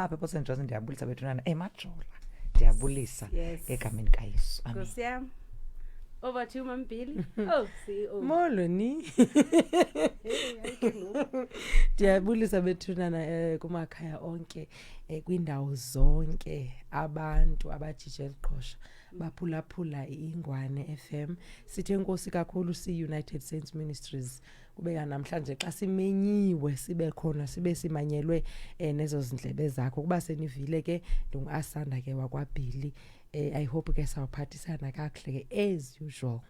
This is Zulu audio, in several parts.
Purple St. John's ndiyabulisa bethunana emajola ndiyabulisa egameni kaYesu amen Nkosi yami. Over to you Mambili. Oh, CEO. Molweni. Ndiyabulisa bethunana kumakhaya onke kwindawo zonke abantu abajije eliqhosha baphulaphula iingwane FM sithe inkosi kakhulu United Saints Ministries kubeka namhlanje xa simenyiwe sibe khona sibe simanyelwe nezo zindlebe zakho kuba senivile ke ndungasanda ke wakwaBhili I hope ke sawuphathisana kakuhle ke as usual.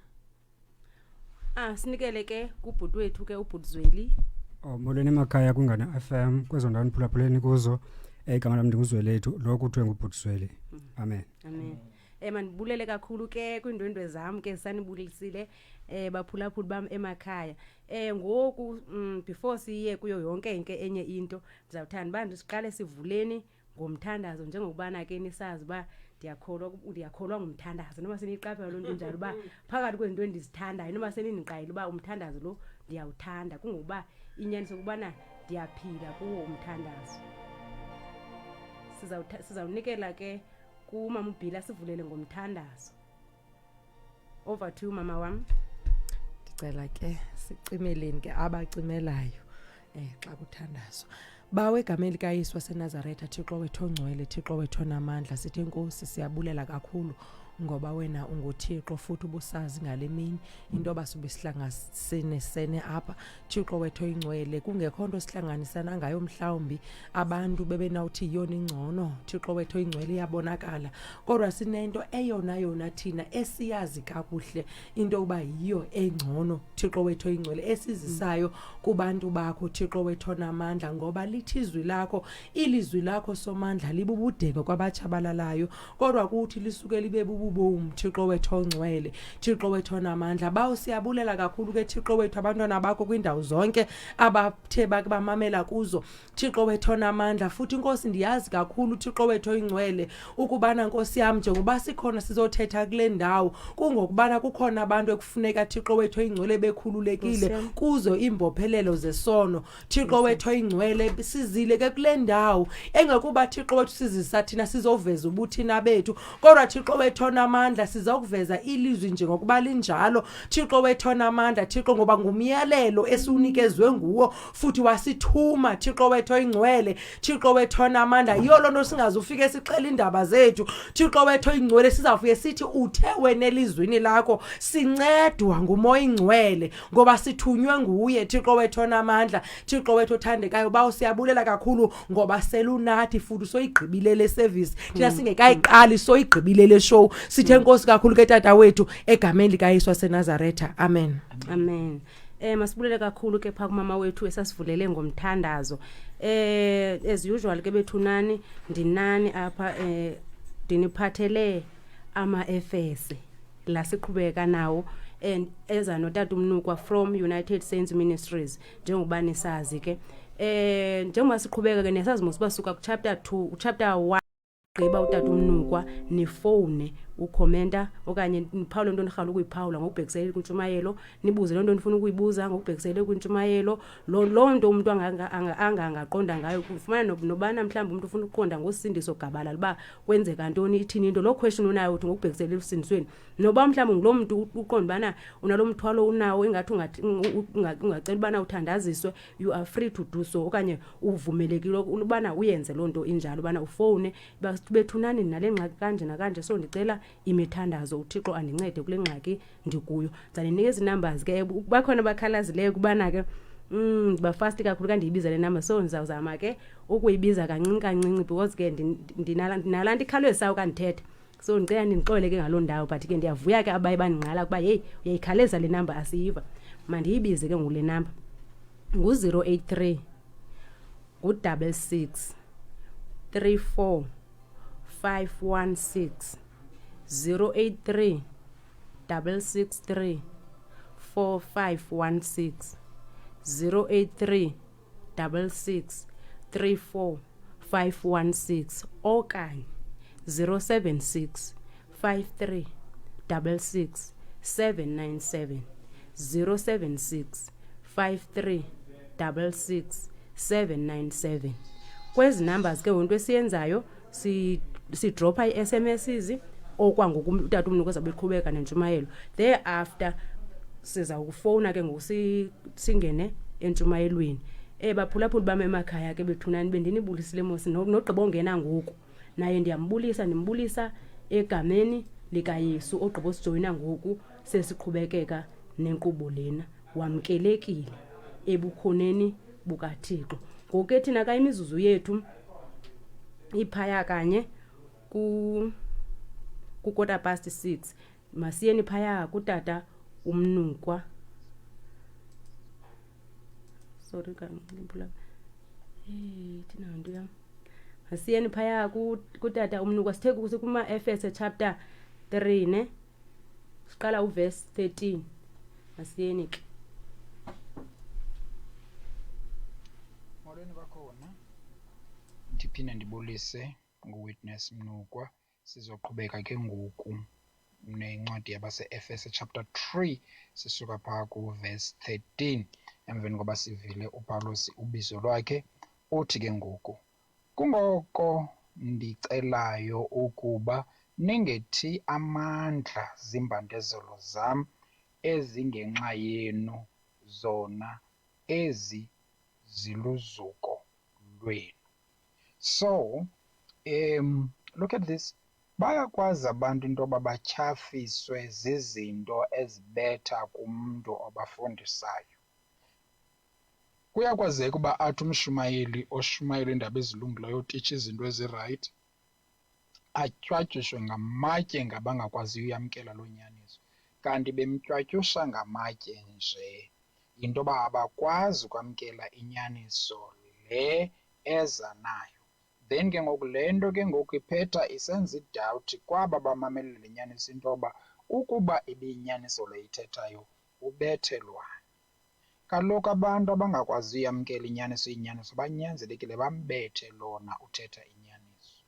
Sinikele ke kubhuti wethu ke uBhutzweli. Molweni emakhaya kwingane FM kwezo ndawo niphulaphuleni kuzo igama lami ndinguzwelethu lo kuthiwe nguBhutzweli. Amen. Amen. Manibulele kakhulu ke kwindwendwe zami ke sanibulisile baphulaphuli bami emakhaya. Ngoku before siye kuyo yonke enye into ndizawuthanda bani siqale sivuleni ngomthandazo njengokubana ke nisazi ba ndiyakholwa ngumthandazo noma seniqaphela lonto njalo ba phakathi kwezinto endizithandayo noma seniniqayile ba umthandazo lo ndiyawuthanda kungokuba inyaniso kubana ndiyaphila kuwo umthandazo. Sizawunikela ke kumama uBhila sivulele ngomthandazo. Over to you mama wami. Ndicela ke siциmeleni ke abacimelayo xa kuthandazo. Bawe egameni likaYesu waseNazaretha Thixo wethu ongcwele Thixo wethu onamandla sithi inkosi siyabulela kakhulu ngoba wena unguThixo futhi ubusazi ngalemini into basubisihlanganisene apha Thixo wethu oyingcwele kungekho nto sihlanganisana ngayo mhlawumbi abantu bebenawuthi yona ingcono Thixo wethu oyingcwele iyabonakala kodwa sinento eyona thina esiyazi kakuhle into uba yiyo engcono Thixo wethu oyingcwele esizisayo kubantu bakho Thixo wethu onamandla ngoba lithi izwi lakho ilizwi lakho somandla libubudeko kwabatshabalalayo kodwa kuthi lisuke libe boom Thixo wethu ongcwele Thixo wethu onamandla bawo siyabulela kakhulu ke Thixo wethu abantwana bakho kwindawo zonke abathe bamamela kuzo Thixo wethu onamandla futhi inkosi ndiyazi kakhulu Thixo wethu oyingcwele ukubana nkosi yami njengoba sikhona sizothetha kule ndawo kungokubana kukhona abantu ekufuneka Thixo wethu oyingcwele bekhululekile kuzo imbophelelo zesono Thixo wethu oyingcwele sizile ke kule ndawo engekuba Thixo wethu sizisa thina sizoveza ubuthina bethu kodwa Thixo wethu onamandla sizokuveza ilizwi nje ngokuba linjalo Thixo wethu onamandla Thixo ngoba ngumyalelo esiunikezwe nguwo futhi wasithuma Thixo wethu oyingcwele Thixo wethu onamandla yiyo lonto singazufike sixela indaba zethu Thixo wethu oyingcwele sizawufike sithi uthe wena elizwini lakho sincedwa ngumoya ingcwele ngoba sithunywe nguye Thixo wethu onamandla Thixo wethu othandekayo bawo siyabulela kakhulu ngoba selunathi futhi soyigqibile le service thina singekayiqali soyigqibile le show sithe inkosi kakhulu ke tata wethu egameni likaYesu waseNazaretha amen amen. Masibulele kakhulu ke pha kumama wethu esasivulele ngomthandazo. As usual ke bethunani ndinani apha diniphathele ama-Efese la siqhubeka nawo and eza notata umnukwa from United Saints Ministries njengoba nisazi ke njengoba siqhubeka ke nesazi mosibasuka ku chapter 2 chapter 1 gqiba utata umnukwa ni phone ukhomenta okanye niphawula into nihlala ukuyiphawula ngokubhekisela kwintshumayelo nibuze lonto nifuna ukuyibuza ngokubhekisela kwintshumayelo lo nto umuntu angaqonda ngayo kufumana nobana mhlawumbe umuntu ufuna ukuqonda ngosindiso gabala liba kwenzeka ntoni ithini into lo question unayo uthi ngokubhekisela usindisweni noba mhlawumbe ngulo muntu uqonda bana unalomthwalo unawo ingathi ungacela bana uthandaziswe you are free to do so okanye uvumelekile ubana uyenze lonto injalo bana ufone bethunani nale ngxaki kanje nakanje so ndicela imithandazo uThixo andincede kule ngxaki ndikuyo ndzanikeza numbers ke bakhona bakhalazileyo kubana ke ba fast kakhulu kandiyibiza le number so ndizawuzama ke ukuyibiza kancinci because ke ndinalanti ikhalwesa ukandithethe so ndicela ndinixole ke ngaloo ndawo but ke ndiyavuya ke abaye baningqala kuba hey uyayikhaleza le number asiyiva mandiyibize ke ngule number ngu083 ngu66 34 516 083 663 4516 083 663 4516 okanye 076 53 66 797 076 53 66 797 kwezi numbers ke wonto esiyenzayo sidropa i-SMSs okwangoku utata umnuko zabe qhubeka nentshumayelo thereafter siza ukufowuna ke ngoku singene entshumayelweni baphulaphuli bami emakhaya ke bethunani bendinibulisile mosi nogqiba ongena ngoku naye ndimbulisa egameni likaYesu ogqiba sijoyina ngoku sesiqhubekeka nenkqubo lena wamkelekile ebukhoneni bukaThixo ngoku thina ka imizuzu yethu iphaya kanye ku 6:15 masiyeni phaya kutata umnukwa sorry kangiphula thina nto yam masiyeni phaya kutata umnukwa sithe kuma Efese chapter 3 ne siqala uverse 13 masiyeni ke molweni bakhona ndiphinde ndibulise nguwitness Mnukwa sizoqhubeka ke ngoku nencwadi yabase-Efese chapter 3 sisuka phaa ku-verse 13 emveni koba sivile uPawulos ubizo lwakhe uthi ke ngoku kungoko ndicelayo ukuba ningethi amandla zimbandezelo zam ezingenxa yenu zona ezi ziluzuko lwenu. So look at this. Bayakwazi abantu into yoba batyhafiswe zizinto ezibetha kumntu obafundisayo. Kuyakwazeka uba athi umshumayeli oshumayela iindaba ezilungileyo otitsha izinto ezirayithi atywatyushwe ngamatye ngabangakwaziyo uyamkela loo nyaniso. Kanti bemtywatyusha ngamatye nje yinto yoba abakwazi ukwamkela inyaniso le eza nayo. Then ke ngoku le nto ke ngoku iphetha isenza idawuthi kwaba bamamelele le nyaniso into yoba ukuba ibiyinyaniso le ithethayo ubethelwane. Kaloku abantu abangakwazi uyamkela inyaniso banyanzelekile bambethe lona uthetha inyaniso.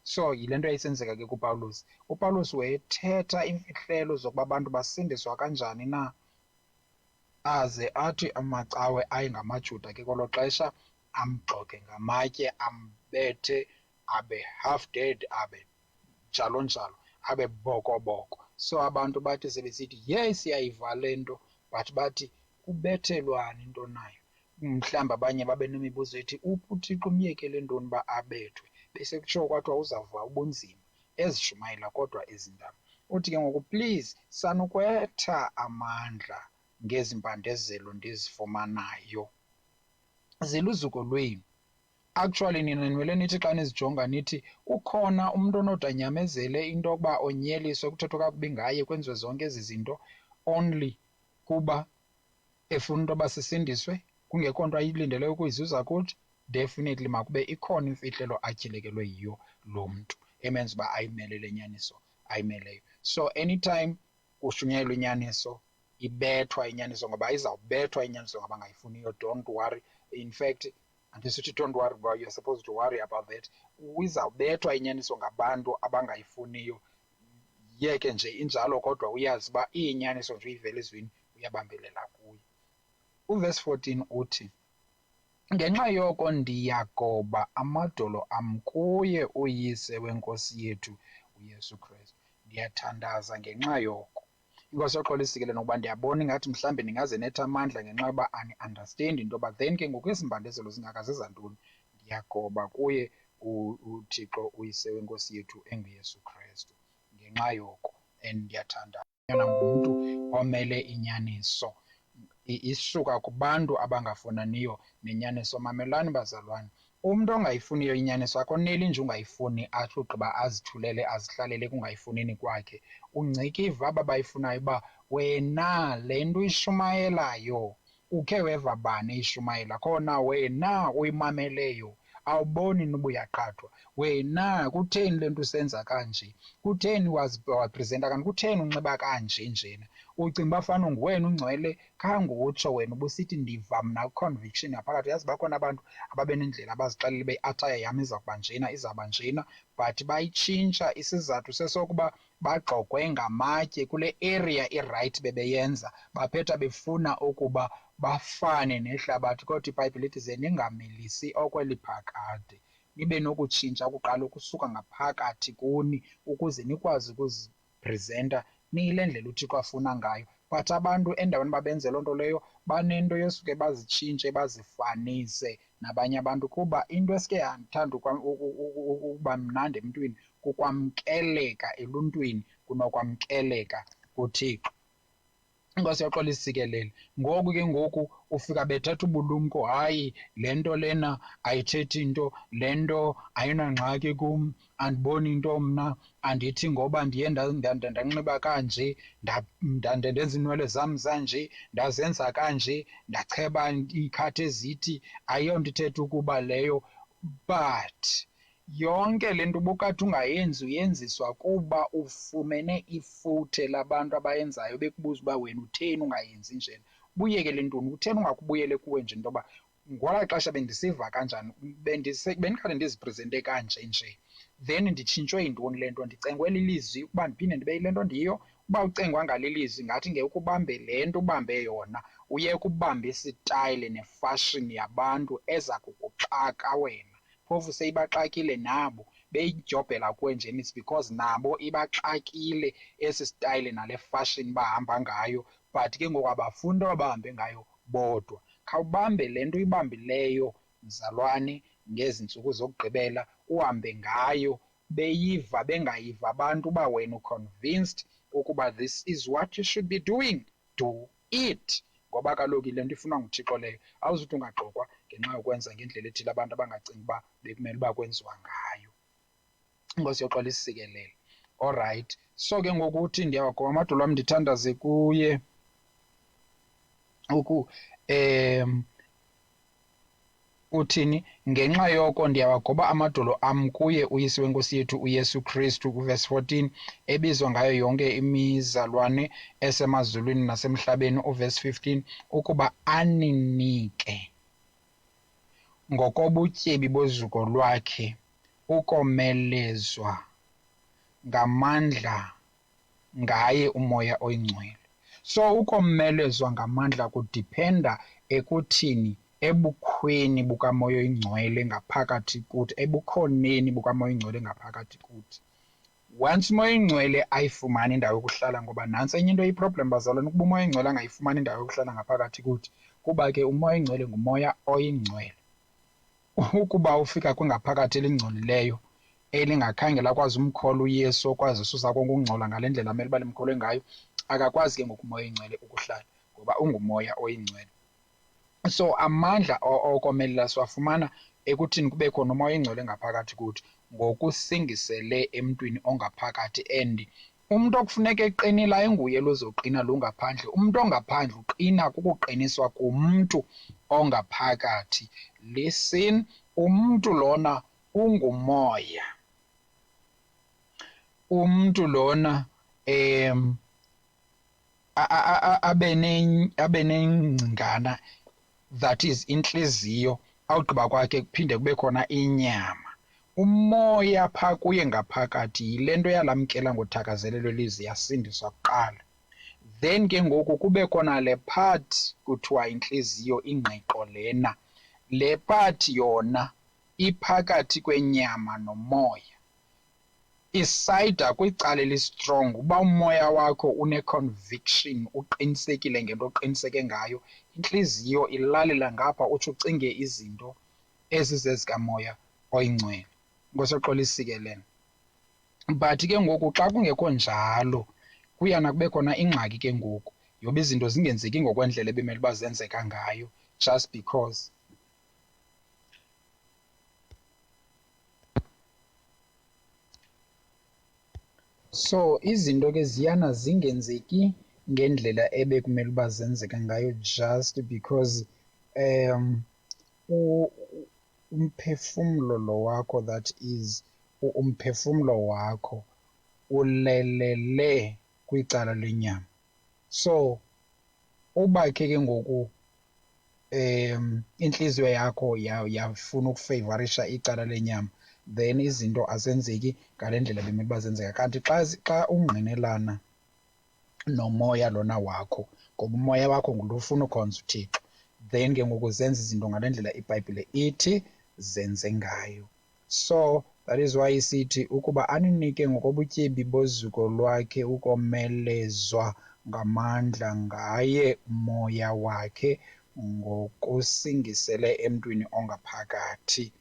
So yile nto yayisenzeka ke kuPawulos. uPawulos wayethetha imfihlelo zokuba abantu basindiswa kanjani na, aze athi amacawe ayengamaJuda ke kwelo xesha amgxoke ngamatye ambethe abe half dead abe njalo njalo abe bokoboko. So abantu bathi sebesithi yes siyayiva le nto but bathi kubethelwane into nayo. Mhlawumbi abanye babe nemibuzo ethi uThixo umyekele ntoni uba abethwe, bese kutsho kwathiwa uzava ubunzima ezishumayela kodwa ezindaba. Uthi ke ngoku please sanukwetha amandla ngezi mpandezelo ndizifumanayo ziluzuko lwenu. Actually nina nimele nithi xa nizijonga nithi ukhona umntu onodanyamezele into yokuba onyeliswe kuthethwa kakubi ngaye kwenziwe zonke ezi zinto only kuba efuna into yoba sisindiswe kungekho nto ayilindeleyo ukuyizuza kuthi? Definitely makube ikhona imfihlelo atyhilekelwe yiyo lo mntu emenza uba ayimele le nyaniso ayimeleyo. So anytime kushunyayelwa inyaniso ibethwa inyaniso ngoba izawubethwa inyaniso ngabangayifuniyo. Don't worry. In fact andisithi don't worry but you're supposed to worry about that. Izawubethwa inyaniso ngabantu abangayifuniyo. Yeke nje injalo kodwa uyazi uba iyinyaniso nje uyivele ezwini uyabambelela kuyo. Uverse 14 uthi ngenxa yoko ndiyagoba amadolo am kuye uyise wenkosi yethu uYesu Kristu. Ndiyathandaza ngenxa yoko. Inkosi yoxolo isikele nokuba ndiyabona ingathi mhlawumbi ndingaze netha amandla ngenxa yoba ani-understand into yoba then ke ngoku izimbandezelo zingaka zezantoni. Ndiyagoba kuye uThixo uyise wenkosi yethu enguYesu Kristu ngenxa yoko. And ndiyathandaza ngumntu omele inyaniso isuka kubantu abangafunaniyo nenyaniso. Mamelani bazalwane, umntu ongayifuniyo inyaniso akoneli nje ungayifuni athi ugqiba azithulele azihlalele kungayifunini kwakhe. Uncikива aba bayifunayo uba wena le nto uyishumayelayo ukhe weva bani eyishumayela khona, wena uyimameleyo awuboni nuba uyaqhathwa, wena kutheni le nto usenza kanje, kutheni wazipresenta kanti kutheni unxiba kanje njena. Ucinga uba fana unguwena ungcwele khange utsho wena ubusithi ndiva mna conviction ngaphakathi. Yazi bakhona abantu ababe nendlela abazixelele be-ataya yam iza kuba njena izawuba njena but bayitshintsha isizathu sesokuba bagxokwe ngamatye kule area irayithi bebeyenza baphetha befuna ukuba bafane nehlabathi, kodwa iBhayibhile lithi ze ningamelisi okweliphakade, nibe nokutshintsha kuqala ukusuka ngaphakathi kuni ukuze nikwazi ukuzipresenta niyile ndlela uThixo afuna ngayo. But abantu endaweni babenze loo nto leyo banento yosuke bazitshintshe bazifanise nabanye abantu, kuba into esike yathanda ukuba mnandi emntwini kukwamkeleka eluntwini kunokwamkeleka kuThixo. Inkosi yoxolo isikelele. Ngoku ke ngoku ufika bethetha ubulumko, hayi le nto lena ayithethi nto, le nto ayinangxaki kum, andiboni into mna, andithi ngoba ndiye ndanxiba kanje, ndenza iinwele zam zanje, ndazenza kanje, ndacheba iikhathi ezithi, ayonto ithetha ukuba leyo. But yonke le nto ubukade ungayenzi uyenziswa kuba ufumene ifuthe labantu abayenzayo bekubuza uba wena utheni ungayenzi njena. Buyekele ntoni, utheni ungakubuyele kuwe nje into yoba ngolaa xesha bendisiva kanjani, bendikade ndizipresente kanje nje, then nditshintshwe yintoni le nto, ndicengwe lilizwi ukuba ndiphinde ndibe yile nto ndiyiyo. Uba ucengwa ngalilizwi ngathi ngeke ubambe le nto ubambe yona, uyeke ubambe isitayile nefashini yabantu eza kukuxaka wena. Phofu seyibaxakile nabo beyijobhela kuwe njeni, it's because nabo ibaxakile esi style nale fashion bahamba ngayo, but ke ngoku abafuni into bahambe ngayo bodwa. Khawubambe le nto uyibambileyo mzalwane ngezi ntsuku zokugqibela, uhambe ngayo beyiva bengayiva abantu uba wena uconvinced ukuba this is what you should be doing, do it. Ngoba kaloku le nto ifuna nguThixo leyo, awuzuthi ungaxokwa ngenxa yokwenza ngendlela ethile abantu abangacingi uba bekumele uba kwenziwa ngayo. Inkosi yoxolo isikelele. Alright, so ke ngoku uthi ndiyawagoba amadolo am ndithandaze kuye uthini, ngenxa yoko ndiyawagoba amadolo am kuye uyise wenkosi yethu uYesu Kristu, verse 14, ebizwa ngayo yonke imizalwane esemazulwini nasemhlabeni, verse 15, ukuba aninike ngokobutyebi bozuko lwakhe ukomelezwa ngamandla ngaye umoya oyingcwele. So ukomelezwa ngamandla kudiphenda ekuthini, ebukhweni bukamoya oyingcwele ngaphakathi kuthi, ebukhoneni bukamoya oyingcwele ngaphakathi kuthi. Once umoya oyingcwele ayifumani indawo yokuhlala, ngoba nantsi enye into iproblem bazalwane, ukuba umoya oyingcwele angayifumani indawo yokuhlala ngaphakathi kuthi, kuba ke umoya oyingcwele ngumoya oyingcwele. Ukuba ufika kwingaphakathi elingcolileyo elingakhange lakwazi umkhola uYesu, okwazi ususa konke ukungcola ngale ndlela amele uba limkholwe ngayo, akakwazi ke ngoku umoya oyingcwele ukuhlala, ngoba ungumoya oyingcwele. So amandla okomelela siwafumana ekuthini kube khona umoya oyingcwele ngaphakathi kuthi, ngokusingisele emntwini ongaphakathi. And umntu okufuneka eqinile ayinguye lozoqina lo ngaphandle. Umntu ongaphandle uqina kukuqiniswa kumntu ongaphakathi. Listen, umntu lona ungumoya. Umntu lona abe nengcingana, that is inhliziyo, awugqiba kwakhe kuphinde kube khona inyama. Umoya phaa kuye ngaphakathi yile nto yalamkela ngothakazelelo lizwi yasindiswa kuqala. Then ke ngoku kube khona le part kuthiwa intliziyo, ingqiqo lena. Le part yona iphakathi kwenyama nomoya, isayida kwicala elistrong. Uba umoya wakho une-conviction, uqinisekile ngento oqiniseke ngayo, intliziyo ilalela ngapha utsho ucinge izinto ezizezikamoya oyingcwele. Ngosoxolo isikelene. But ke ngoku xa kungekho njalo kuyana kube khona ingxaki ke ngoku yoba izinto zingenzeki ngokwendlela ebimele uba zenzeka ngayo, just because so izinto ke ziyana zingenzeki ngendlela ebekumele uba zenzeka ngayo, just because umphefumlo lo wakho, that is umphefumlo wakho ulelele kwicala lenyama. So uba ke ngoku inhliziyo yakho yafuna ukufavorisha icala lenyama, then izinto azenzeki ngale ndlela bemele uba zenzeka. Kanti xa ungqinelana nomoya lona wakho, ngoba umoya wakho ngulo ufuna ukhonza uThixo, then ke ngoku zenza izinto ngale ndlela iBhayibhile ithi zenze ngayo. So that is why isithi ukuba aninike ngokobutyebi bozuko lwakhe ukomelezwa ngamandla ngaye umoya wakhe ngokusingisele emntwini ongaphakathi,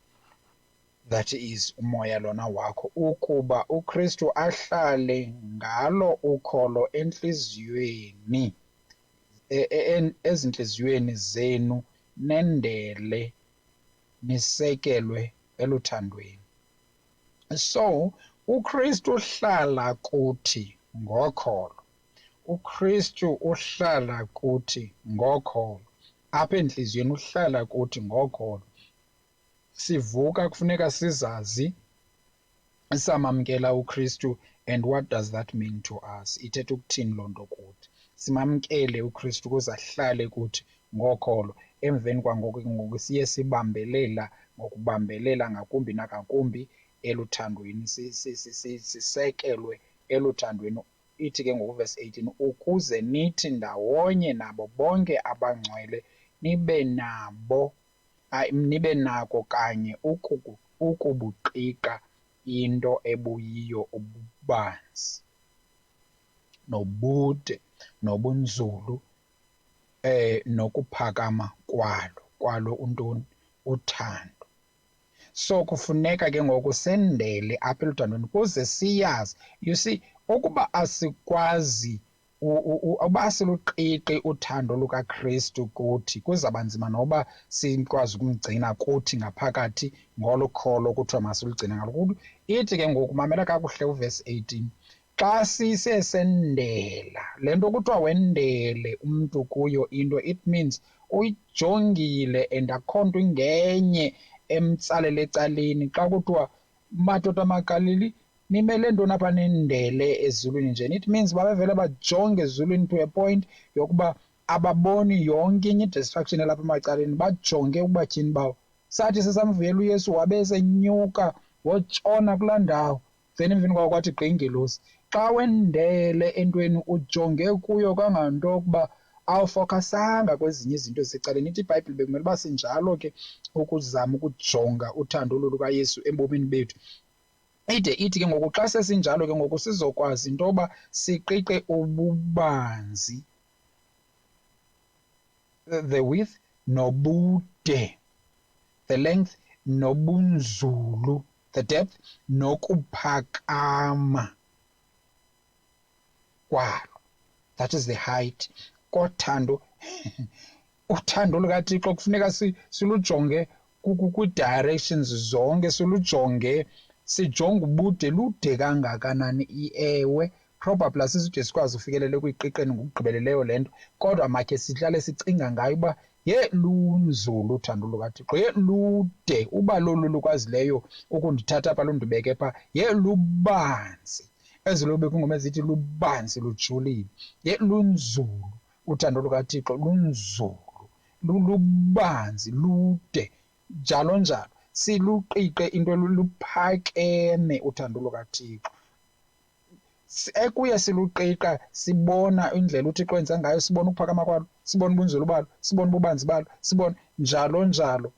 that is umoya lona wakho, ukuba uKristu ahlale ngalo ukholo entliziyweni ezintliziyweni zenu, nendele nisekelwe eluthandweni. So uKristu uhlala kuthi ngokholo. uKristu uhlala kuthi ngokholo. Apha entliziyweni uhlala kuthi ngokholo. Sivuka kufuneka sizazi samamkela uKristu, and what does that mean to us? Ithetha ukuthini loo nto kuthi? Simamkele uKristu ukuze ahlale kuthi ngokholo. Emveni kwangoku siye ngokubambelela ngakumbi nangakumbi eluthandweni, sisekelwe eluthandweni. Ithi ke ngoku verse 18, ukuze nithi ndawonye nabo bonke abangcwele nibe nako kanye ukubuqiqa into ebuyiyo, ububanzi nobude nobunzulu, nokuphakama kwalo untoni, uthando. So kufuneka ke ngoku sendele apha eluthandweni kuze siyazi. You see, ukuba asikwazi uba asiluqiqi uthando lukaKristu kuthi, kuzaba nzima noba sikwazi ukumgcina kuthi ngaphakathi ngolo kholo kuthiwa masilugcine ngalo. Ithi ke ngoku, mamela kakuhle uverse 18, xa sisesendela, le nto kuthiwa wendele umntu kuyo into, it means uyijongile and akho nto ingenye emtsalela ecaleni. Xa kuthiwa madoda maGalili nimele ntoni apha nendele ezulwini nje, it means babevele bajonge ezulwini to a point yokuba ababoni yonke inye i-distraction elapha emacaleni, bajonge ukuba tyhini bawo. Sathi sesamvuyela uYesu wabe senyuka wotshona kulaa ndawo, then emveni kwako kwathi gqi ingelosi. Xa wendele entweni ujonge kuyo kanganto yokuba awufokasanga kwezinye izinto ezisecaleni. Ithi iBhayibhile bekumele uba sinjalo ke ukuzama ukujonga uthando lukaYesu ebomini bethu. Ithi ke ngoku xa sesinjalo ke ngoku sizokwazi into yoba siqiqe ububanzi, the width nobude, the length nobunzulu, the depth nokuphakama kwalo, that is the height. Kothando uthando lukaThixo kufuneka silujonge kwi-directions zonke, sijonge ubude lude kangakanani. Ewe probably asizide sikwazi ufikelele kwiqiqeni ngokugqibeleleyo le nto, kodwa makhe sihlale sicinga ngayo uba lunzulu uthando lukaThixo, lude. Uba lolu lukwazileyo ukundithatha apha lundibeke pha, lubanzi. Ezilobe kungoma ezithi lubanzi lujulile, lunzulu uthando lukaThixo, lunzulu, lubanzi, lude, njalo njalo. Siluqiqe into luphakeme uthando lukaThixo. Ekuye siluqiqa sibona indlela uThixo enza ngayo, sibona ukuphakama kwalo, sibona ubunzulu balo, sibona ububanzi balo, sibona njalo njalo.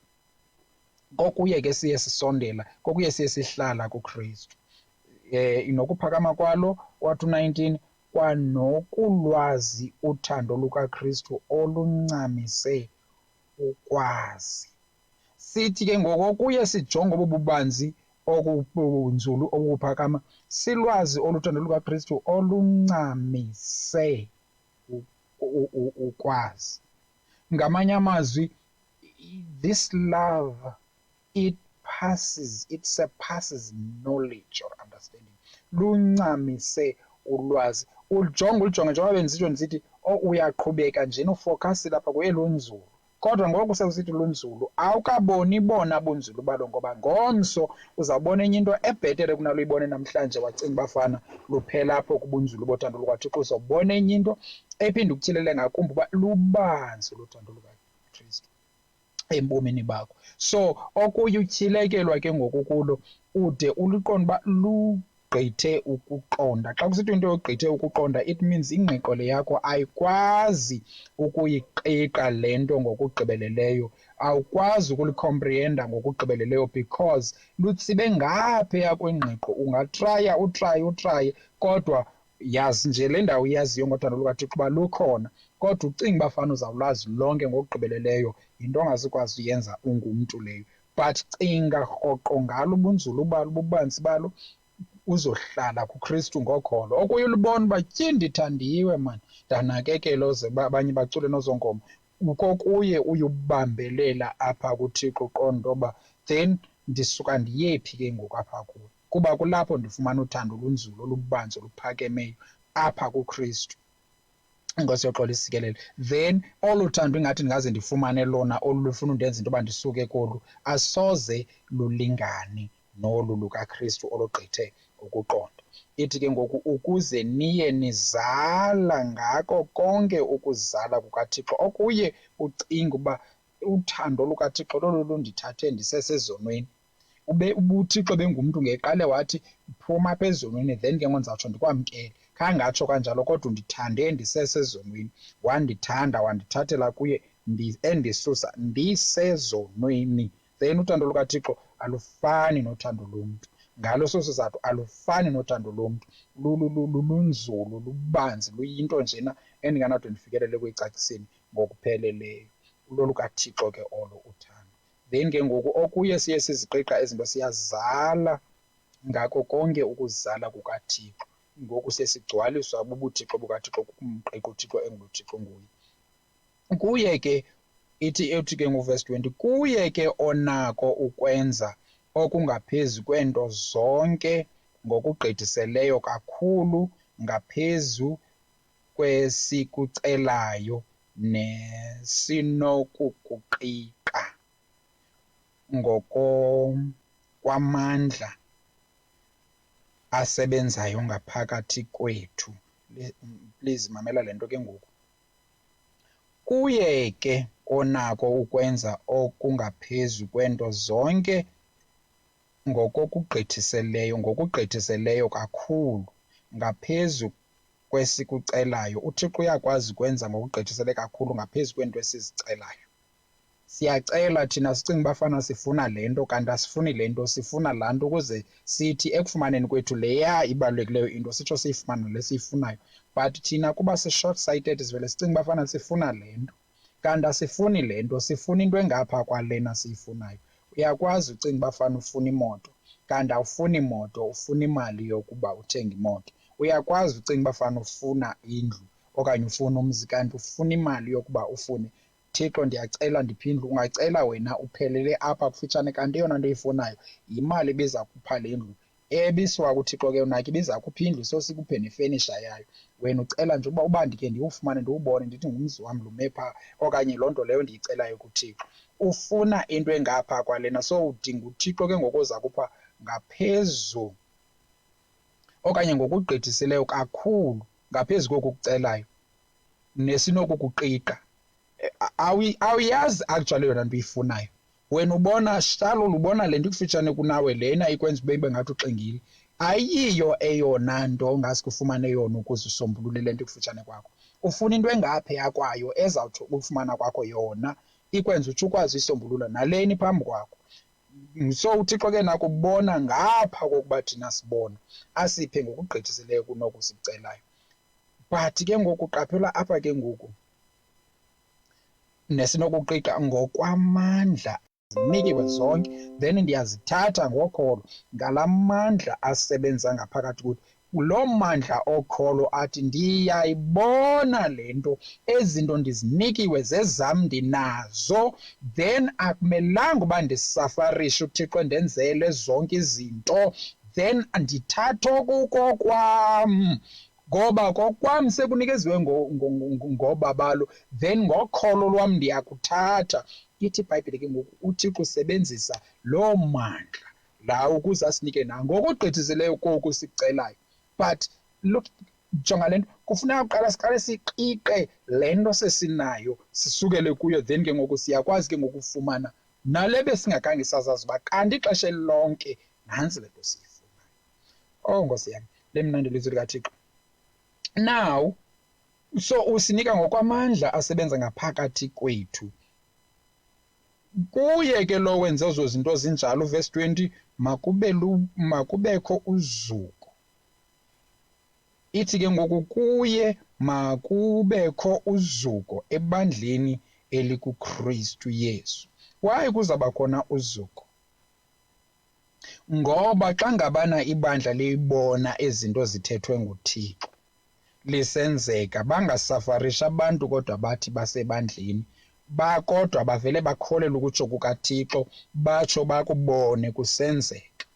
Kokuye ke siye sisondela, kokuye siye sihlala kuKristu. Nokuphakama kwalo wathi 19, kwanokulwazi uthando lukaKristu oluncamise ukwazi. Sithi ke ngoko kuye sijonge obubanzi, obunzulu, obuphakama, silwazi oluthando lukaKristu oluncamise ukwazi. Ngamanye amazwi, this love, it surpasses knowledge or understanding. Luncamise ulwazi. Ulijonge njengoba bendisitsho ndisithi uyaqhubeka nje ufocus lapha kuye lunzulu, kodwa ngoku sewusithi lunzulu awukaboni bona bunzulu balo, ngoba ngomso uzawubona enye into ebhetere kunalo uyibone namhlanje wacinga bafana luphela apho kubunzulu bothando lukaThixo. Uzawubona enye into ephinde ukutyhilele ngakumbi uba lubanzi lothando lukaKristu ebomini bakho. So okuye utyhilekelwa ke ngoku kulo ude uliqonde uba ogqithe ukuqonda. Xa kusithi into ogqithe ukuqonda, it means ingqiqo le yakho ayikwazi ukuyiqiqa le nto ngokugqibeleleyo, awukwazi ukulicomprehenda ngokugqibeleleyo because lutsibe ngapheya kwengqiqo. Ungatraya utraye kodwa yazi nje le ndawo iyaziyo ngothando lukaThixo uba lukhona, kodwa ucinga uba fana uzawulazi lonke ngokugqibeleleyo, yinto ongazukwazi uyenza ungumntu leyo. But cinga rhoqo ngalo ubunzulu balo, ububanzi balo, uzohlala kuKristu ngokholo. Okuye ulibona uba ndithandiwe mani, ndanakekela oze abanye bacule nozongoma, kokuye uyubambelela apha kuThixo uqonda intoba then ndisuka ndiyephi ke ngoku apha kuwe, kuba kulapho ndifumana uthando olunzulu olubanzi oluphakemeyo apha kuKristu. Inkosi yoxolo isikelele. Then olu thando ingathi ndingaze ndifumane lona olufuna undenza into yoba ndisuke kolu, asoze lulingane nolu lukaKristu olugqithe ukuqonda. Ithi ke ngoku ukuze niye nizala ngako konke ukuzala kukaThixo, okuye ucinga uba uthando lukaThixo lolu lundithathe ndisesezonweni. ubuThixo bengumntu ngeqale wathi phuma apha ezonweni, then ke ndizawutsho ndikwamkele. Khangatsho kanjalo, kodwa undithande ndisesezonweni, wandithanda wandithathela kuye endisusa ndisezonweni. Then uthando lukaThixo alufani nothando lomntu. Ngalo sizathu alufani nothando lomntu, lunzulu, lubanzi, luyinto njena endinganade ndifikelele kuyicaciseni ngokupheleleyo. LolukaThixo ke olo uthando. Then ke ngoku okuye siye siziqiqa ezinto siyazala ngako konke ukuzala kukaThixo. Ngoku sesigcwaliswa bubuthixo bukaThixo, kumqiqa uThixo enguThixo nguye. Kuye ke ethi ke ngoverse 20, kuye ke onako ukwenza okungaphezu kwento zonke ngokugqithiseleyo kakhulu ngaphezu kwesikucelayo nesinokukuqiqa kwamandla asebenzayo ngaphakathi kwethu. Please mamela le nto ke ngoku. Kuye ke onako ukwenza okungaphezu kwento zonke ngokugqithiseleyo kakhulu ngaphezu kwesikucelayo. UThixo uyakwazi ukwenza ngokugqithisele kakhulu ngaphezu kwento esizicelayo. Siyacela thina sicinga uba fana sifuna le nto, kanti asifuni le nto, sifuna laa nto ukuze sithi ekufumaneni kwethu leya ibalulekileyo into sitsho siyifumane le siyifunayo. But thina kuba si-short-sighted sivele sicinga uba fana sifuna le nto, kanti asifuni le nto, sifuna into engapha kwalena siyifunayo. Uyakwazi ucinga uba fana ufuna imoto, kanti awufuni imoto, ufuna imali yokuba uthenge imoto. Uyakwazi ucinga uba fana ufuna indlu okanye ufuna umzi, kanti ufuna imali yokuba ufune. Thixo ndiyacela ndiphindle, ungacela wena uphelele apha kufitshane, kanti eyona nto iyifunayo yimali ebiza kupha le ndlu ebisiwa kuThixo ke unake ibiza kupha indlu so sikuphe nefenisha yayo. Wena ucela nje uba ndike ndiwufumane ndiwubone ndithi ngumzi wam lume phaa, okanye loo nto leyo ndiyicelayo kuThixo. Ufuna into engapha kwalena, so udinga uThixo ke ngoku oza kupha ngaphezu okanye ngokugqithisileyo kakhulu ngaphezu koku kucelayo nesinokukuqiqa. Awuyazi actually yona nto uyifunayo. Wena ubona shallow, ubona le nto ikufitshane kunawe lena ikwenza ube ngathi uxingile. Ayiyo eyona nto ongase kufumane yona ukuze usombulule le nto ikufitshane kwakho. Ufuna into engapheya kwayo ezawuthi ukufumana kwakho yona ikwenza utsho ukwazi uyisombulula naleni phambi kwakho. So uThixo ke nako ubona ngapha kokuba thina sibona, asiphe ngokugqithisileyo kunoku sicelayo. But ke ngoku qaphela apha ke ngoku nesinokuqiqa ngokwamandla zinikiwe zonke, then ndiyazithatha ngokholo ngala mandla asebenza ngaphakathi kuthi. Loo mandla okholo athi ndiyayibona le nto, ezinto ndizinikiwe zezam ndinazo, then akumelanga uba ndisafarishe uThixo ndenzele zonke izinto, then ndithathe okuko kwam. Ngoba kokwam sekunikeziwe ngoba balo, then ngokholo lwam ndiyakuthatha. Ithi iBhayibhile ke ngoku uThixo usebenzisa loo mandla la ukuze asinike ngokugqithisileyo koku sicelayo. But look, jonga le nto, kufuneka kuqala siqale siqiqe le nto sesinayo sisukele kuyo, then ke ngoku siyakwazi ke ngokufumana nale besingakange sazazi uba kanti ixesha lonke nantsi le nto siyifunayo. Nkosi yami lemnandi ilizwi likaThixo. Now so usinika ngokwamandla asebenza ngaphakathi kwethu. Kuye ke lo wenza ezo zinto zinjalo verse 20 makubekho uzuko. Ithi ke ngoku kuye makubekho uzuko ebandleni elikuKristu Yesu. Why kuzaba khona uzuko? Ngoba xa ngabana ibandla liyibona ezinto zithethwe nguThixo lisenzeka, bangasafarisha abantu kodwa bathi basebandleni, kodwa bavele bakholelwe ukutsho kukaThixo, batsho bakubone kusenzeka.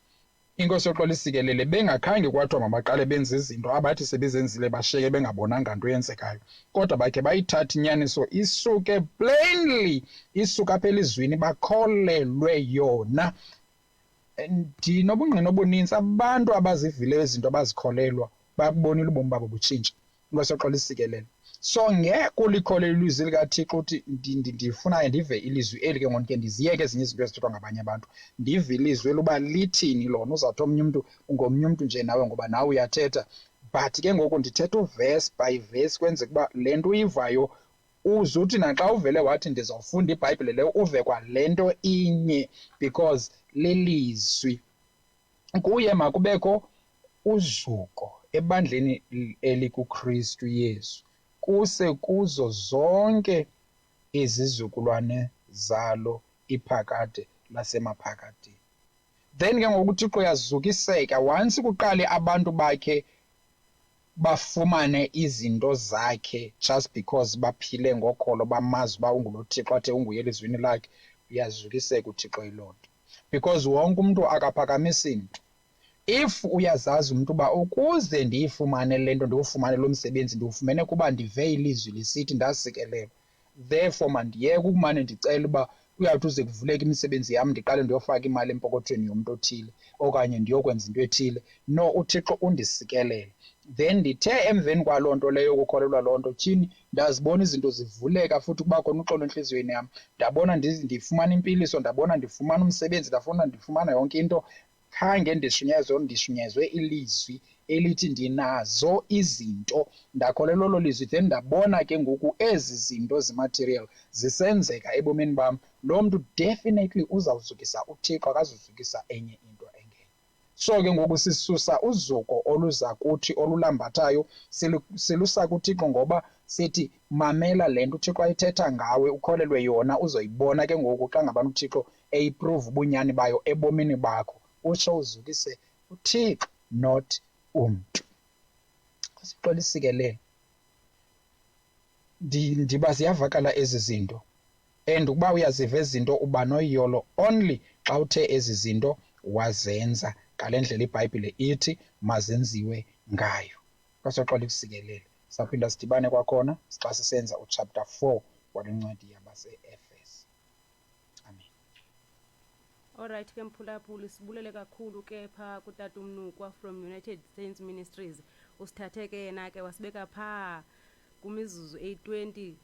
Inkosi yoxolo isikelele, bengakhange kwathiwa mabaqale benze izinto abathi sebezenzile bashiyeke bengabonanga nto yenzekayo, kodwa bakhe bayithatha inyaniso isuke plainly, isuka apha elizwini bakholelwe yona. Ndinobungqina obuninzi abantu abazivileyo izinto abazikholelwa bakubonile ubomi babo butshintsha. Inkosi yoxolo isikelele. So ngeke ulikholelwe ilizwi likaThixo uthi ndifuna ndive ilizwi eli ke ngoku ke ndiziyeke ezinye izinto ezithethwa ngabanye abantu. Ndive ilizwi eluba lithini lona. Uzawuthi omnye umntu ungomnye umntu nje nawe ngoba nawe uyathetha. But ke ngoku ndithetha uverse by verse kwenzeka uba le nto uyivayo uzuthi naxa uvele wathi ndizawufunda iBhayibhile leyo uve kwa le nto inye because lelizwi. Kuye makubekho uzuko ebandleni elikuKristu Yesu, kuse kuzo zonke izizukulwane zalo iphakade lasemaphakadeni. Then ke ngoku uThixo yazukiseka once kuqale abantu bakhe bafumane izinto zakhe just because baphile ngokholo bamazi uba unguloThixo athe unguye elizwini lakhe, uyazukiseka uThixo yiloo nto. Because wonke umuntu akaphakamisi nto. If uyazazi umuntu uba ukuze ndiyifumane le nto ndiwufumane lo msebenzi ndiwufumene kuba ndive ilizwi lisithi ndasikelela, therefore mandiyeke ukumane ndicela uba uyawuthi uze kuvuleka imisebenzi yam ndiqale ndiyofaka imali empokothweni yomntu othile okanye ndiyokwenza into ethile. No, uThixo undisikelele. Then ndithe emveni kwaloo nto leyo ukukholelwa loo nto tyhini ndazibona izinto zivuleka futhi kuba khona uxolo entliziyweni yam. Ndabona ndifumana impiliso, ndabona ndifumana umsebenzi, ndifumana yonke into. Khange ndishunyezwe ilizwi elithi ndinazo izinto, ndakholelwa olo lizwi. Then ndabona ke ngoku ezi zinto zimaterial zisenzeka ebomini bam. Lo mntu definitely uzawuzukisa uThixo, akazuzukisa enye into engenye. So ke ngoku sisusa uzuko oluza kuthi olulambathayo silusa kuThixo ngoba sithi mamela le nto uThixo ayithetha ngawe, ukholelwe yona, uzoyibona ke ngoku xa ngabana uThixo eyiprove ubunyani bayo ebomini bakho. Utsho uzukise uThixo not umntu. Sixola isikelele. Ndiba ziyavakala ezi zinto and ukuba uyaziva ezi zinto uba noyolo only xa uthe ezi zinto wazenza ngale ndlela iBhayibhile ithi mazenziwe ngayo. Kwasoxola isikelele. Saphinda sidibane kwakhona xa sisenza uchapter 4 walencwadi yabase-Efeso. Amen. Alright ke mphulaphuli, sibulele kakhulu ke pha kutata uMnukwa from United Saints Ministries. Usithathe ke yena ke wasibeka pha kumizuzu 8:20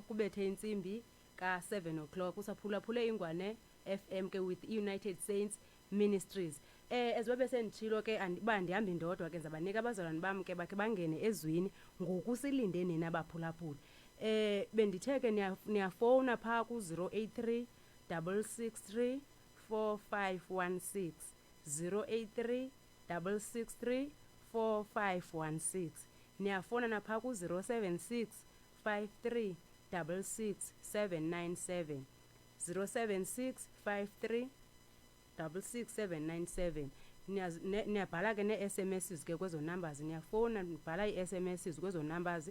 kubethe insimbi ka-7 o'clock. Usaphulaphule ingwane FM ke with United Saints Ministries. Ezibabe senditshilo ke andiba ndihamba indodwa ke zabanika abazalwane bam ke bakhe bangene ezwini ngoku silinde nina baphulaphuli. Bendithe ke niyafowuna pha ku 083 663 4516 083 663 4516. Niyafona napha ku 076 53 66 797 076 53 66797. Niyabhala ke ne-SMS ke kwezo numbers, niyafona nibhala i-SMS kwezo numbers,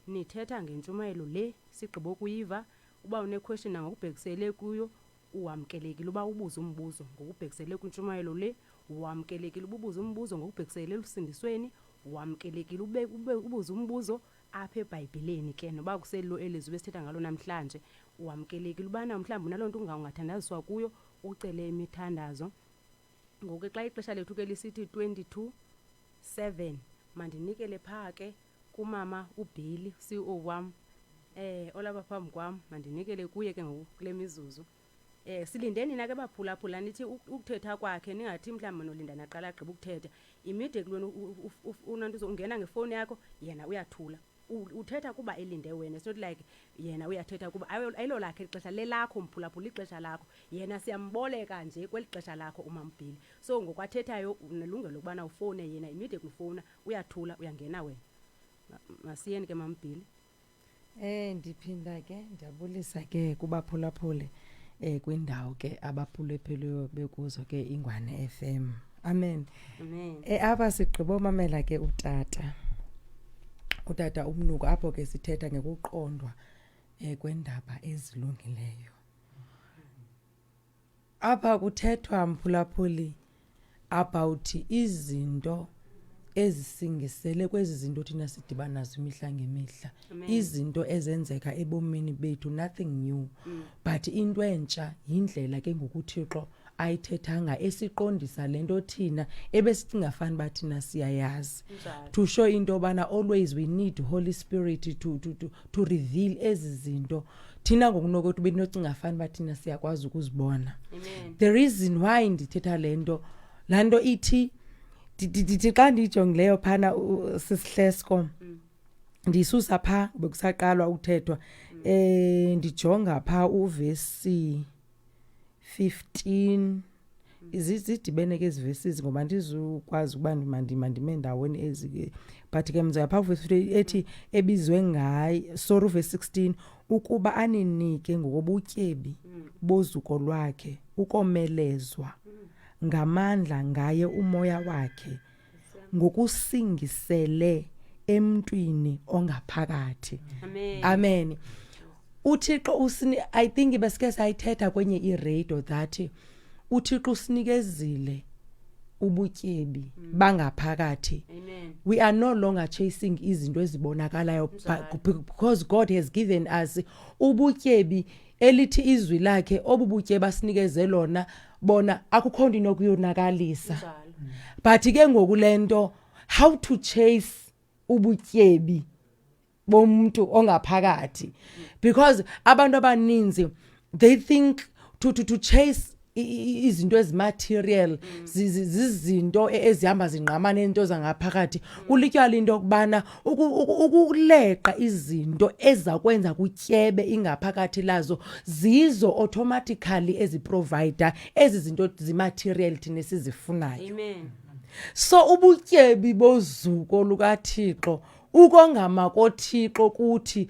nithetha ngentshumayelo le sigqibo kuyiva. Uba une-question ngokubhekisele kuyo uwamkelekile, uba ubuza umbuzo ngokubhekisele kwintshumayelo le uwamkelekile, ububuza umbuzo ngokubhekisele elusindisweni uwamkelekile, ubuza umbuzo apha eBhayibhileni ke noba kuselo elizwi besithetha ngalo namhlanje uwamkelekile. Ubana mhlawumbi unaloo nto ungathandaziswa kuyo ucele imithandazo. Ngoku xa ixesha lethu ke lisithi 22:07 mandinikele pha ke kumama uBhili CEO wam olapha phambi kwam, mandinikele kuye ke ngoku kule mizuzu silinde nina ke baphulaphula nithi ukuthetha kwakhe ningathi mhlawumbe nolinda naqala agqiba ukuthetha immediately unantu uzongena ngefoni yakho yena uyathula uthetha kuba elinde wena it's not like yena uyathetha kuba ayilo lakhe ixesha lelakho mphulaphula ixesha lakho yena siyamboleka nje kwelixesha lakho uMaMbhili so ngokwathethayo unelungelo lokubana ufone yena immediately ufona uyathula uyangena wena masiyeni ke MaMbhili. Ndiphinda ke ndiyabulisa ke kubaphulaphule kwindawo ke abaphulepheleyo bekuzo ke Ingwane FM. Amen. Apha sigqibo mamela ke utata umnuko apho ke sithetha ngekuqondwa kwendaba ezilungileyo. Apha kuthethwa mphulaphuli about izinto ezisingisele kwezi zinto thina sidibana nazo imihla ngemihla. Izinto ezenzeka ebomini bethu nothing new but into entsha yindlela ke ngokuThixo ayithethanga esiqondisa lento thina ebesicinga fana bathina siyayazi to show into bana always we need Holy Spirit to reveal ezi zinto thina ngokunokuthi benocinga fana bathina siyakwazi ukuzibona. The reason why ndithetha lento ithi dithi xa ndijongileyo phana sisihlesko ndisusa pha bekusaqalwa ukuthethwa ndijonga pha uvesi 15 izidibene ke izivesizi ngoba ndizukwazi ukuba ndime ndaweni ezike but ke mza pha uvesi 15 ethi ebizwe ngayi sorry uvesi 16 ukuba aninike ngokobutyebi bozuko lwakhe ukomelezwa ngamandla ngaye umoya wakhe ngokusingisele emntwini ongaphakathi. Amen. uThixo I think besike sayithetha kwenye iradio that uThixo usinikezile ubutyebi bangaphakathi. We are no longer chasing izinto ezibonakalayo because God has given us ubutyebi elithi izwi lakhe obubutyebi basinikeze lona bona akukho into inokuyonakalisa. But ke ngokulento how to chase ubutyebi bomuntu ongaphakathi because abantu abaninzi they think to chase izinto ezimaterial zizinto ezihamba zinqamana into zangaphakathi kulityala into okubana ukuleqa izinto ezakwenza kutyebe ingaphakathi lazo zizo automatically eziprovider ezi zinto zimaterial thina sizifunayo. Amen. So ubutyebi bozuko lukaThixo ukongama koThixo kuthi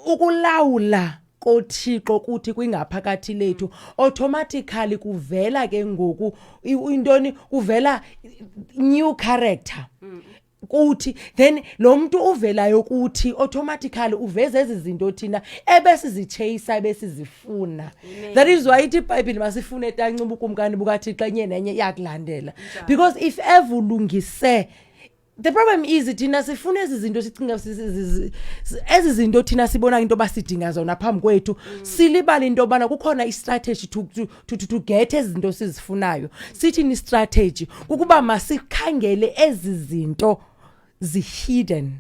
ukulawula koThixo kuthi kwingaphakathi lethu automatically kuvela ke ngoku intoni kuvela new character kuthi then lo muntu uvelayo kuthi automatically uveza izinto thina ebesizichase besizifuna. That is why ithi iBhayibheli masifune etancuba ukumkani bukaThixo enye nenye yakulandela because if evulungise the problem is thina sifuna izinto sicinga ezi zinto thina sibona into basidinga zona phambi kwethu silibala into bana kukhona istrategy to get izinto sizifunayo. Sithi ni strategy ukuba masikhangele ezi zinto hidden.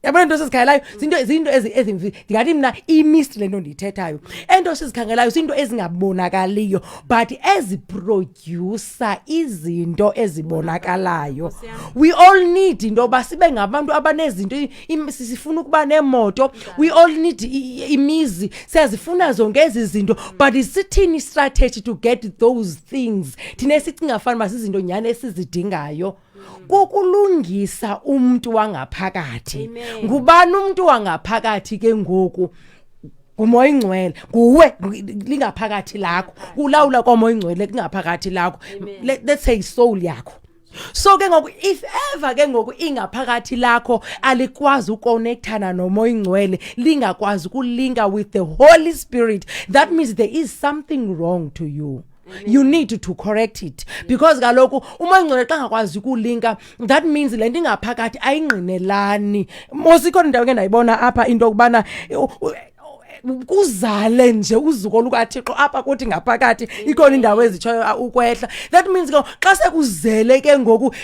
Yabona into sizikhangelayo zinto ezimvi ngathi mina imist lento ndithethayo ento sizikhangelayo izinto ezingabonakaliyo but eziproducer izinto ezibonakalayo. We all need into basibe ngabantu abanezinto sifuna ukuba nemoto we all need imizi siyazifuna zonke ezi zinto but isithini strategy to get those things thina sicinga fana basizinto nyane esizidingayo kokulungisa umuntu wangaphakathi. Ngubani umuntu wangaphakathi ke ngoku umoya ingcwele nguwe lingaphakathi lakho kulawula komoya ingcwele kungaphakathi lakho let's say soul yakho. So ke ngoku if ever ke ngoku ingaphakathi lakho alikwazi uconnectana nomoya ingcwele lingakwazi ukulinka with the Holy Spirit that means there is something wrong to you. You need to correct it because kaloku uma ingcwele xa ngakwazi ukulinka that means lento ingaphakathi ayingqinelani. Mosikho indawo ke ndayibona apha into okubana kuzale nje uzuko lukaThixo apha kuthi ngaphakathi ikhona indawo ezitshoyo ukwehla. That means xa sekuzele ke ngoku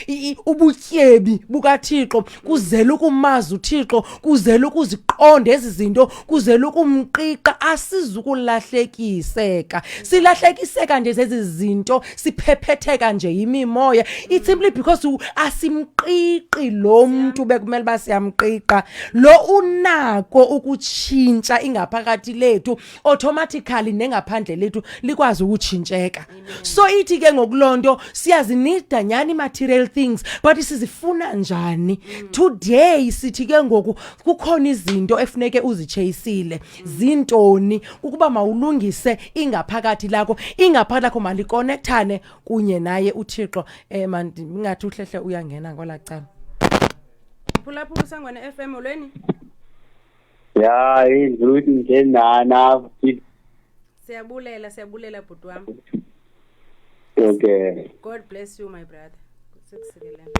ubutyebi bukaThixo, kuzele ukumazi uThixo, kuzele ukuziqonda ezi zinto, kuzele ukumqiqa, asizukulahlekiseka. Silahlekiseka nje zezi zinto, siphephetheka nje yimimoya. It's simply because asimqiqi lo muntu bekumele basiyamqiqa. Lo unako ukutshintsha ingaphakathi lethu automatically nengaphandle lethu likwazi ukutshintsheka. So ithi ke ngokulonto siyazinida nyani material things but sizifuna njani. Today sithi ke ngoku kukhona izinto efuneke uzichasile. Zintoni? Ukuba mawulungise ingaphakathi lakho, ingaphakathi lakho maliconnectane kunye naye uThixo. Manje ngathi uhlehle uyangena ngolacala. Phulaphula Sangwane FM olweni. Ya, indluti njenana. Siyabulela bhuti wami. Okay. God bless you my brother. Sikusikelele.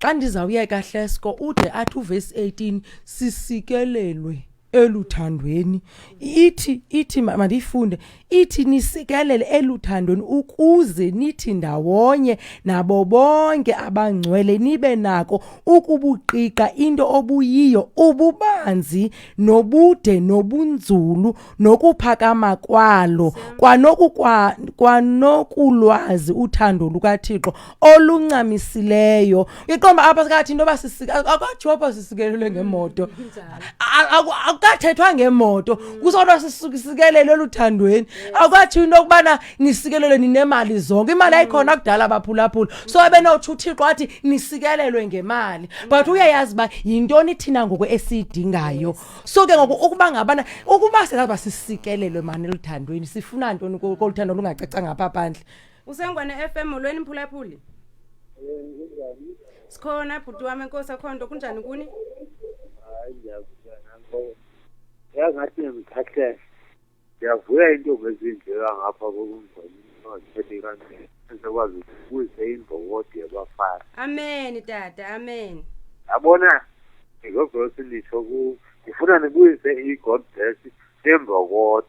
Xa ndizawuyeka Hlesko ude athi uverse 18 sisikelelwe eluthandweni. Ithi mandifunde, ithi nisikelele eluthandweni ukuze nithi ndawonye nabo bonke abangcwele nibe nako ukubuqiqa into obuyiyo, ububanzi nobude nobunzulu nokuphakama kwalo, kwanokulwazi uthando lukaThixo oluncamisileyo. Iqomba apha sikathi into akwaJoba sisikelelwe ngemoto. Akathethwa ngemoto, kusodwa sisikelele eluthandweni. Akwathi into okubana nisikelelwe ninemali zonke. Imali ayikhona kudala abaphulaphula. So ebenothi uThixo athi nisikelelwe ngemali. But uyayazi ba yintoni thina ngoku esidingayo. So ke ngoku ukuba ngabana ukuba singaba sisikelelwe manje eluthandweni sifuna ntoni koluthando lungacaca ngapha phandle. Usangwane FM olweni mphulaphuli. Sikhona bhuti wami Nkosi akhonto kunjani kuni? Ngathi ngimkhahle. Siyavuya into ngezinjela ngapha kokumzweni nothethe kanjani. Sizokwazi ukuzisa imbokodo yabafana. Amen tata, amen. Yabona ngizogcina nisho ngifuna nibuyise iGod bless sembokodo.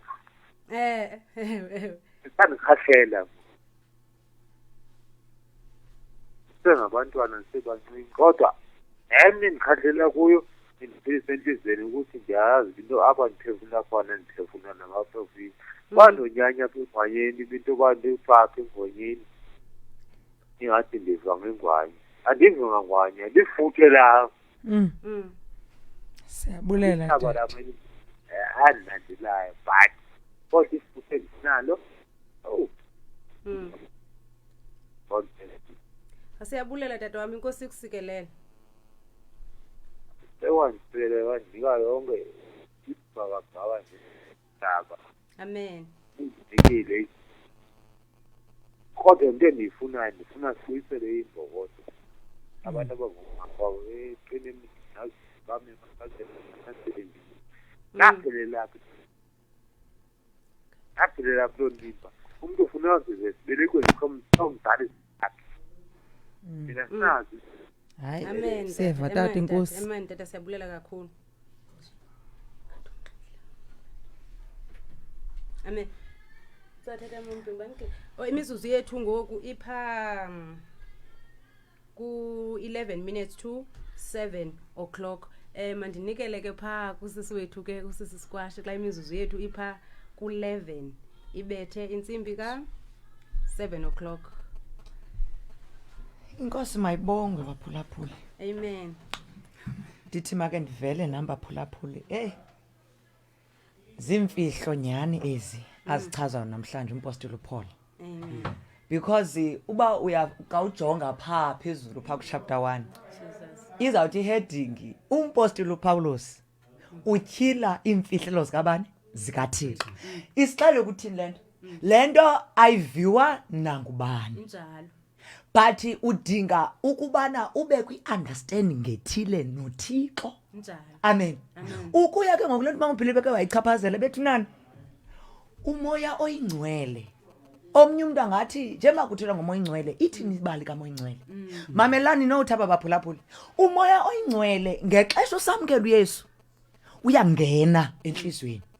Sangikhahlela. Sengabantwana sebancane kodwa nami ngikhahlela kuyo indifisa enhlizweni ukuthi ngiyazi into abangiphefuna khona ndiphefuna namaprofiti. Banonyanya phezwanyeni into bantu ufaphe ngonyeni. Ingathi ndiva ngengwanye. Andivi ngangwanye, lifuthe la. Siyabulela tata. Andilandelayo but kodwa ifuthe nalo. Oh. God bless. Asiyabulela tata wami Nkosi kusikelele. Sewansele wandika yonke isibhakabhaka nje daba. Amen. Ngikile. Kodwa into endiyifunayo ndifuna siyisele imbokodo. Abantu abangaphawu eqine nazi bami basazela nasebenzi. Laphelela kulo ndimba. Umuntu ufuna uzize sibelekwe komdala sakhe. Mina sinazi. Hayi. Amen. Seva tata Nkosi. Amen tata siyabulela kakhulu. Amen. Sathatha umuntu banke. Imizuzu yethu ngoku ipha ku 11 minutes to 7 o'clock. Mandinikele ke pha kusisi wethu ke kusisi Squash xa imizuzu yethu ipha ku 11 ibethe insimbi ka 7 o'clock. Inkosi mayibongwe baphulaphuli. Amen. Ndithi make ndivele namba phulaphuli. Zimfihlo nyani ezi azichazayo namhlanje umpostoli Paul. Amen. Because uba uyawujonga pha phezulu pha ku chapter 1. Jesus. Izawuthi heading umpostoli Paulus utyhila imfihlelo zikabani zikaThixo. Isixelo ukuthini lento ayiviwa nangubani. Injalo. But udinga ukubana ube kwi-understanding ngethile noThixo. Njalo. Amen. Ukuya ke ngokulento bangubhile beke wayichaphazela bethi nani umoya oyingcwele. Omnye umuntu angathi njengoba kuthelwa ngomoya oyingcwele ithini ibali kamoya oyingcwele. Mamelani nothaba baphulaphula. Umoya oyingcwele ngexesha usamkela uYesu uyangena enhlizweni.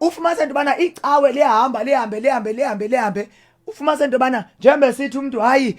Ufumanise into bana icawe lihambe ufumanise into bana njengoba sithi umuntu hayi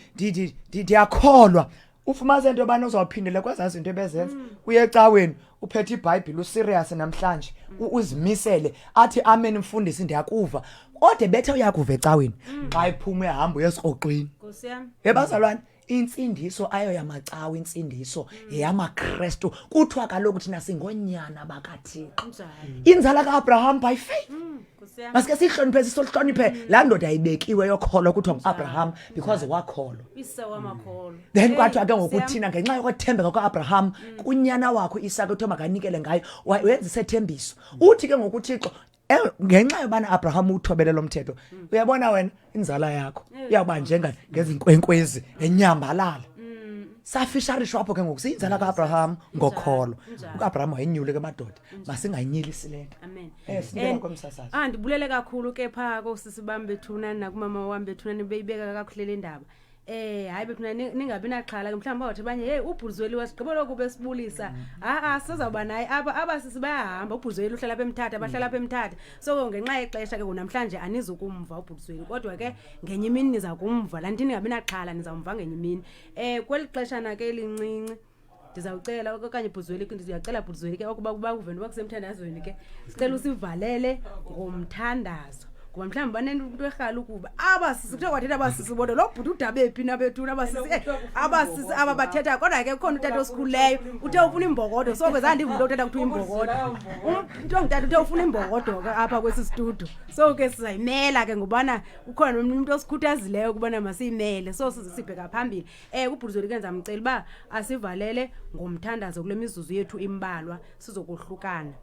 ndiyakholwa ufumanise into bana uzawuphindela kwezaa zinto ebezenza uye ecaweni uphethe iBhayibhile userious namhlanje uzimisele athi amen mfundisi ndiyakuva kodwa bethe uyakuva ecaweni xa iphuma ehamba uyesixoxweni Nkosi yami. yebazalwane insindiso ayo yamacawe insindiso eyamaKristu kuthiwa kaloku thina singonyana bakaThixo Njani? inzala kaAbraham by faith Nkosi yami. masike sihloniphe sihloniphe laa ndoda ayibekiwe yokholwa kuthiwa nguAbraham because wakholwa Isa wamakholo. then kwathiwa ke ngokuthina ngenxa yokuthembeka kwaAbraham kunyana wakho Isaka kuthiwa makanikele ngayo wenza isethembiso uthi ke ngokuThixo ngenxa yobana Abraham uthobele lo mthetho uyabona wena inzala yakho iyawuba ngezinkwenkwezi enyambalala safisharishwa apho ke ngoku siyinzala kaAbraham ngokholo uAbraham wayenyule ke madoda masinganyilisi lento Amen. sibeka komsasazi Ndibulele kakhulu ke pha kosisi bami bethunani nakumama wami bethunani beyibeka kakuhle le ndaba. Hayi bethunani ningabi naxhala ke mhlawumbe bathi banye hey uBhuzweli wasigqibela kube sibulisa. Sizawuba naye abasisi bayahamba uBhuzweli uhlala lapha eMthatha bahlala lapha eMthatha. So ngenxa yexesha ke namhlanje anizukumva uBhuzweli kodwa ke ngenye imini niza kumva la ningabi naxhala nizawumva ngenye imini. Kweli xesha na ke lincinci ndizawucela okanye Bhuzweli ndiyacela Bhuzweli ke ukuba uveni wakusemthandazweni ke sicela usivalele ngomthandazo ngoba mhlawumbe banento erhala ukuba abasisi kuthe kwathina abasisi bodwa lo bhuti udabe phi nabethuna abasisi aba bathetha kodwa ke khona utata osikhuleyo uthe ufuna imbokodo so ke zandivuka utata kuthiwa imbokodo umuntu ongitata uthe ufuna imbokodo apha kwesi studio so ke sizayimela ke ngobana ukhona umuntu osikhuthazileyo ukubana masiyimele so sizibheka phambili uBhuzweli kenza amcela ba asivalele ngomthandazo kule mizuzu yethu imbalwa sizokuhlukana.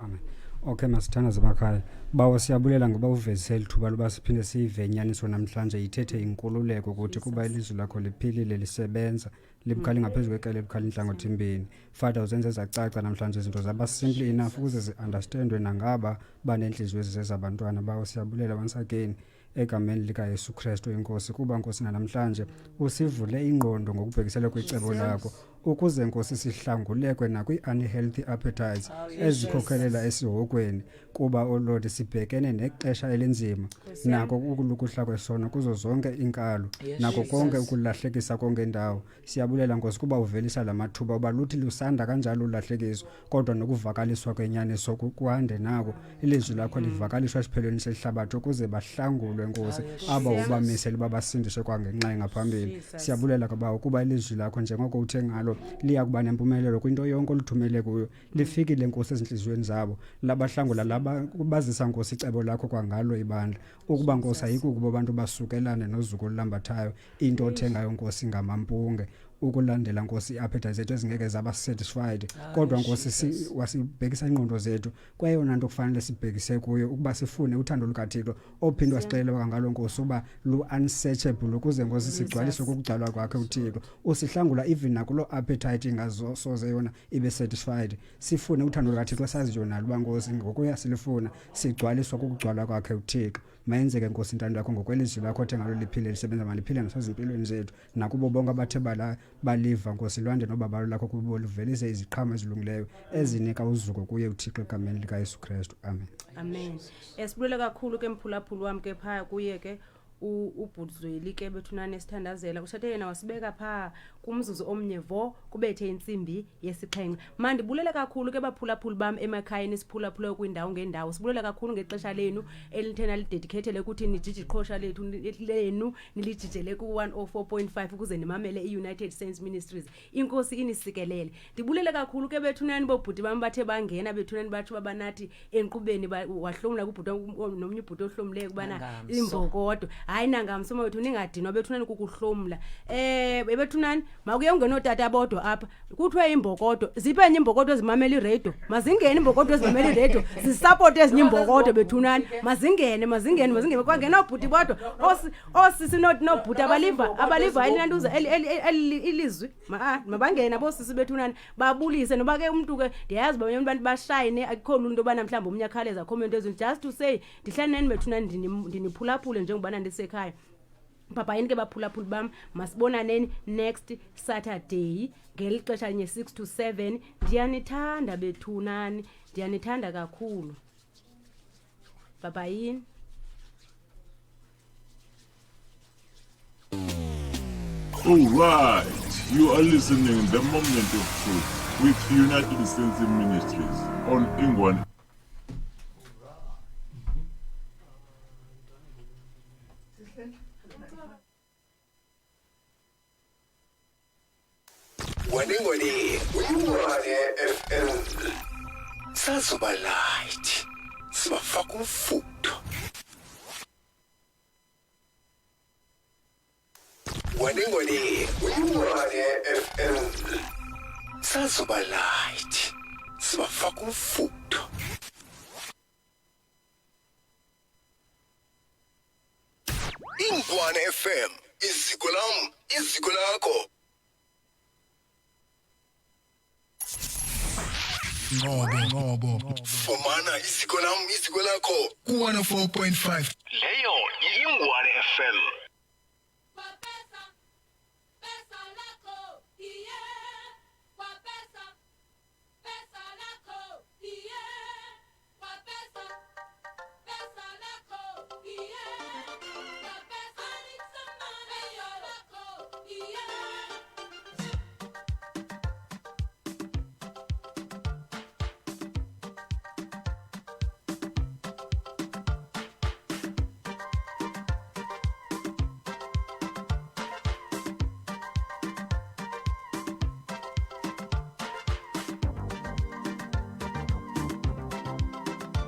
Amen. Okay masithandaze emakhaya bawo siyabulela ngoba uvezisela ithuba loba siphinde siyivenyaniso namhlanje ithethe inkululeko ukuthi kuba ilizwi lakho liphilile lisebenza libukhali ngaphezulu kwekele libukhali inhlangothi imbini Father uzenze zacaca namhlanje izinto zaba simple enough ukuze zi-understandwe nangaba banenhliziyo ezizabantwana bawo siyabulela once again egameni lika Yesu Kristu inkosi kuba nkosi namhlanje usivule ingqondo ngokubhekisela kwicebo lakho ukuze nkosi sihlangulekwe nakwi-unhealthy appetites ezikhokhelela esihokweni kuba Lord sibhekene nexesha elinzima nako ukulukuhla kwesono kuzo zonke inkalo nako konke ukulahlekisa konke indawo siyabulela nkosi kuba uvelisa lamathuba uba luthi lusanda kanjalo ulahlekiso kodwa nokuvakaliswa kwenyaniso kuhande nako ilizwi lakho livakaliswa esiphelweni sehlabathi ukuze bahlangulwe nkosi aba ubamisele babasindiswe kwangenxa engaphambili siyabulela kuba ilizwi lakho njengoko uthe ngalo liyakuba nempumelelo kwinto yonke oluthumele kuyo lifikile nkosi ezinhliziyweni zabo labahlangula laba bazisa nkosi icebo lakho kwangalo ibandla ukuba nkosi ayikukuba abantu basukelane nozuko lambathayo into othengayo nkosi ngamampunge ukulandela nkosi iappetite zethu ezingeke zaba satisfied kodwa nkosi wasibhekisa ingqondo zethu kwayona nto kufanele sibhekise kuyo ukuba sifune uthando lukaThixo ophindwa sixele ngalo nkosi uba lu unsearchable ukuze nkosi sigcwaliswe kokugcwalwa kwakhe uThixo usihlangula even nakulo appetite ingazo soze yona ibe satisfied sifune uthando lukaThixo sazi yona luba nkosi ngokuya silifuna sigcwaliswa kokugcwalwa kwakhe uThixo mayenzeke nkosi intando yakho ngokwelizwi lakho thengalo liphile lisebenza maliphile nasezimpilweni zethu nakubo bonke abathe baliva nkosi lwande nobaba lakho kubo livelise iziqhamo ezilungileyo ezinika uzuko kuye uThixo egameni lika Yesu Kristu amen. Amen. Sibulele kakhulu ke mphulaphuli wami ke phaya kuye ke uBhuzweli ke bethunane esithandazela kushathe yena wasibeka pha kumzuzu omnye vo kubethe insimbi yesixhenxe mandibulele kakhulu ke baphulaphuli bami emakhaya nisiphulaphule kwindawo ngendawo sibulele kakhulu ngexesha lenu elithena lidedicatele ukuthi nijiji iqhosha lethu lenu nilijijele ku 104.5 ukuze nimamele iUnited Saints Ministries inkosi inisikelele ndibulele kakhulu ke bethunani bobhuti bami bathe bangena bethunani bathi babanathi enqubeni wahlomula kubhuti nomnye ubhuti ohlomuleke kubana imbokodo hayi nangamsomo wethu ningadinwa bethunani kukuhlomula bethunani makuye ungenotata bodwa apha kuthiwe imbokodo ziphenye imbokodo ezimamela iradio mazingene imbokodo ezimamela iradio zisupport ezinye imbokodo bethunani mazingene kwangena ubhuti bodwa osisi nobhuti abaliva elinantuza ilizwi mabangena bosisi bethunani babulise noba ke umuntu ke ndiyazi banye abantu bashayine akukho lento bana mhlawumbe umnyakhaleza comment ezini just to say ndihlala nani bethunani ndiniphulaphule njengobana ndisekhaya papa yini ke baphulaphuli bam masibonaneni next Saturday ngelixesha nye 6 to 7 ndiyanithanda bethunani ndiyanithanda kakhulu. babayini. All right, you are listening The Moment of Truth with United Saints Ministries on Ingwan. Wanengwane, FM. Sazoba light. Sibafaka umfutho. Wanengwane, FM. Sazoba light. Sibafaka umfutho. Ingwane FM, iziko lam, iziko lakho. Ngobo. Fumana iziko lam, iziko lakho. 104.5. Leyo, Ingwane FM.